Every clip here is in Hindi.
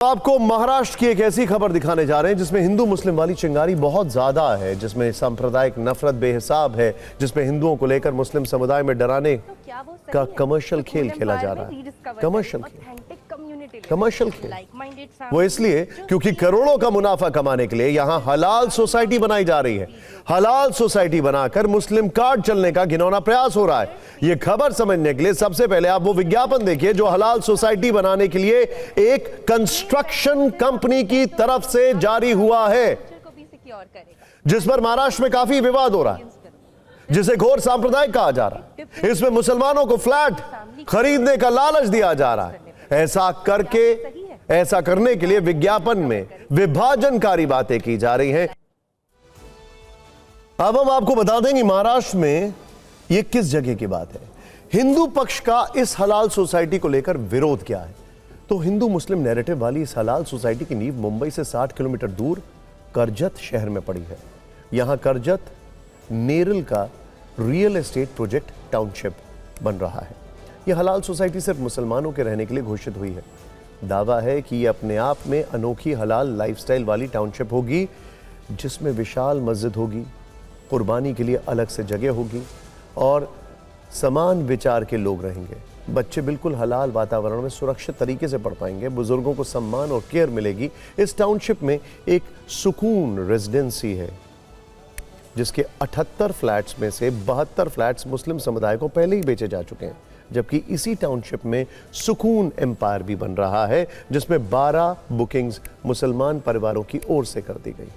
आपको महाराष्ट्र की एक ऐसी खबर दिखाने जा रहे हैं जिसमें हिंदू मुस्लिम वाली चिंगारी बहुत ज्यादा है, जिसमें सांप्रदायिक नफरत बेहिसाब है, जिसमें हिंदुओं को लेकर मुस्लिम समुदाय में डराने का कमर्शियल खेल खेला जा रहा है। कमर्शियल खेल वो इसलिए क्योंकि करोड़ों का मुनाफा कमाने के लिए यहां हलाल सोसाइटी बनाई जा रही है। हलाल सोसाइटी बनाकर मुस्लिम कार्ड चलने का घिनौना प्रयास हो रहा है। यह खबर समझने के लिए सबसे पहले आप वो विज्ञापन देखिए जो हलाल सोसाइटी बनाने के लिए एक कंस्ट्रक्शन कंपनी की तरफ से जारी हुआ है, जिस पर महाराष्ट्र में काफी विवाद हो रहा है, जिसे घोर सांप्रदायिक कहा जा रहा है। इसमें मुसलमानों को फ्लैट खरीदने का लालच दिया जा रहा है। ऐसा करने के लिए विज्ञापन में विभाजनकारी बातें की जा रही हैं। अब हम आपको बता देंगे महाराष्ट्र में यह किस जगह की बात है। हिंदू पक्ष का इस हलाल सोसाइटी को लेकर विरोध क्या है? तो हिंदू मुस्लिम नैरेटिव वाली इस हलाल सोसाइटी की नींव मुंबई से 60 किलोमीटर दूर कर्जत शहर में पड़ी है। यहां कर्जत नेरल का रियल एस्टेट प्रोजेक्ट टाउनशिप बन रहा है। यह हलाल सोसाइटी सिर्फ मुसलमानों के रहने के लिए घोषित हुई है। दावा है कि यह अपने आप में अनोखी हलाल लाइफस्टाइल वाली टाउनशिप होगी, जिसमें विशाल मस्जिद होगी, कुर्बानी के लिए अलग से जगह होगी और समान विचार के लोग रहेंगे। बच्चे बिल्कुल हलाल वातावरण में सुरक्षित तरीके से पढ़ पाएंगे। बुजुर्गों को सम्मान और केयर मिलेगी। इस टाउनशिप में एक सुकून रेजिडेंसी है, जिसके 78 फ्लैट्स में से 72 फ्लैट्स मुस्लिम समुदाय को पहले ही बेचे जा चुके हैं, जबकि इसी टाउनशिप में सुकून एम्पायर भी बन रहा है, जिसमें 12 बुकिंग्स मुसलमान परिवारों की ओर से कर दी गई।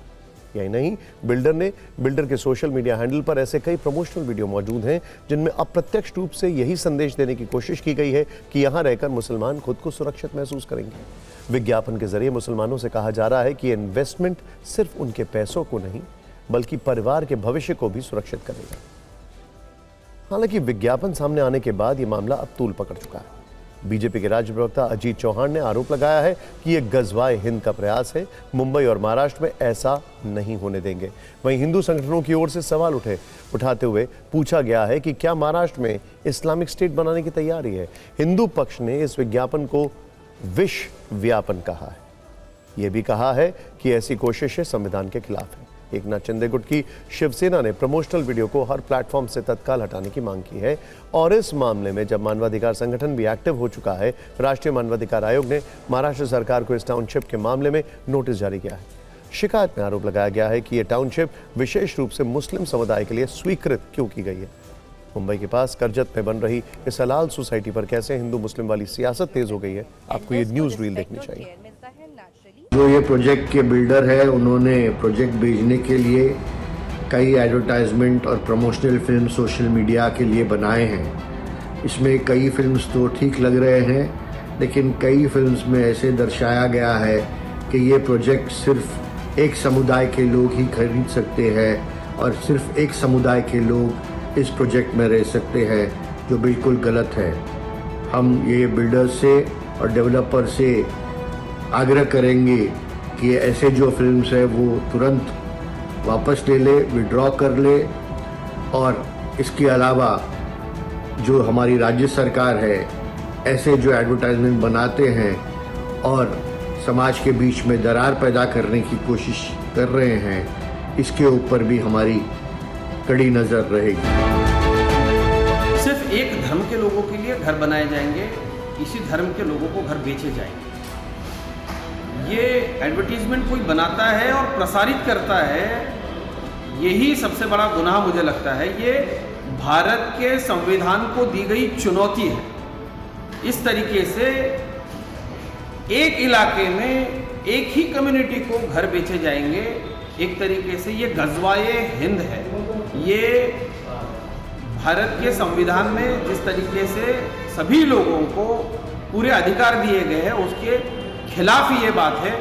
यही नहीं, बिल्डर के सोशल मीडिया हैंडल पर ऐसे कई प्रमोशनल वीडियो मौजूद हैं जिनमें अप्रत्यक्ष रूप से यही संदेश देने की कोशिश की गई है कि यहां रहकर मुसलमान खुद को सुरक्षित महसूस करेंगे। विज्ञापन के जरिए मुसलमानों से कहा जा रहा है कि इन्वेस्टमेंट सिर्फ उनके पैसों को नहीं बल्कि परिवार के भविष्य को भी सुरक्षित करेगा। हालांकि विज्ञापन सामने आने के बाद यह मामला अब तूल पकड़ चुका है। बीजेपी के राज्य प्रवक्ता अजीत चौहान ने आरोप लगाया है कि यह गजवाए हिंद का प्रयास है। मुंबई और महाराष्ट्र में ऐसा नहीं होने देंगे। वहीं हिंदू संगठनों की ओर से सवाल उठाते हुए पूछा गया है कि क्या महाराष्ट्र में इस्लामिक स्टेट बनाने की तैयारी है। हिंदू पक्ष ने इस विज्ञापन को विष व्यापन कहा है। यह भी कहा है कि ऐसी कोशिशें संविधान के खिलाफ है। एकनाथ शिंदे गुट की शिवसेना ने प्रमोशनल वीडियो को हर प्लेटफॉर्म से तत्काल हटाने की मांग की है। और इस मामले में जब मानवाधिकार संगठन भी एक्टिव हो चुका है, राष्ट्रीय मानवाधिकार आयोग ने महाराष्ट्र सरकार को इस टाउनशिप के मामले में नोटिस जारी किया है। शिकायत में आरोप लगाया गया है कि यह टाउनशिप विशेष रूप से मुस्लिम समुदाय के लिए स्वीकृत क्यों की गई है। मुंबई के पास कर्जत में बन रही इस हलाल सोसाइटी पर कैसे हिंदू मुस्लिम वाली सियासत तेज हो गई है, आपको ये न्यूज रील देखनी चाहिए। जो ये प्रोजेक्ट के बिल्डर है, उन्होंने प्रोजेक्ट भेजने के लिए कई एडवर्टाइजमेंट और प्रमोशनल फिल्म सोशल मीडिया के लिए बनाए हैं। इसमें कई फिल्म्स तो ठीक लग रहे हैं, लेकिन कई फिल्म्स में ऐसे दर्शाया गया है कि ये प्रोजेक्ट सिर्फ एक समुदाय के लोग ही खरीद सकते हैं और सिर्फ एक समुदाय के लोग इस प्रोजेक्ट में रह सकते हैं, जो बिल्कुल गलत है। हम ये बिल्डर से और डेवलपर से आग्रह करेंगे कि ऐसे जो फिल्म्स है वो तुरंत वापस ले ले, विड्रॉ कर ले। और इसके अलावा जो हमारी राज्य सरकार है, ऐसे जो एडवर्टाइजमेंट बनाते हैं और समाज के बीच में दरार पैदा करने की कोशिश कर रहे हैं, इसके ऊपर भी हमारी कड़ी नज़र रहेगी। सिर्फ एक धर्म के लोगों के लिए घर बनाए जाएंगे, इसी धर्म के लोगों को घर बेचे जाएंगे। ये एडवर्टीजमेंट कोई बनाता है और प्रसारित करता है, यही सबसे बड़ा गुनाह मुझे लगता है। ये भारत के संविधान को दी गई चुनौती है। इस तरीके से एक इलाके में एक ही कम्युनिटी को घर बेचे जाएंगे, एक तरीके से ये गजवाए हिंद है। ये भारत के संविधान में जिस तरीके से सभी लोगों को पूरे अधिकार दिए गए हैं, उसके खिलाफ ये बात है।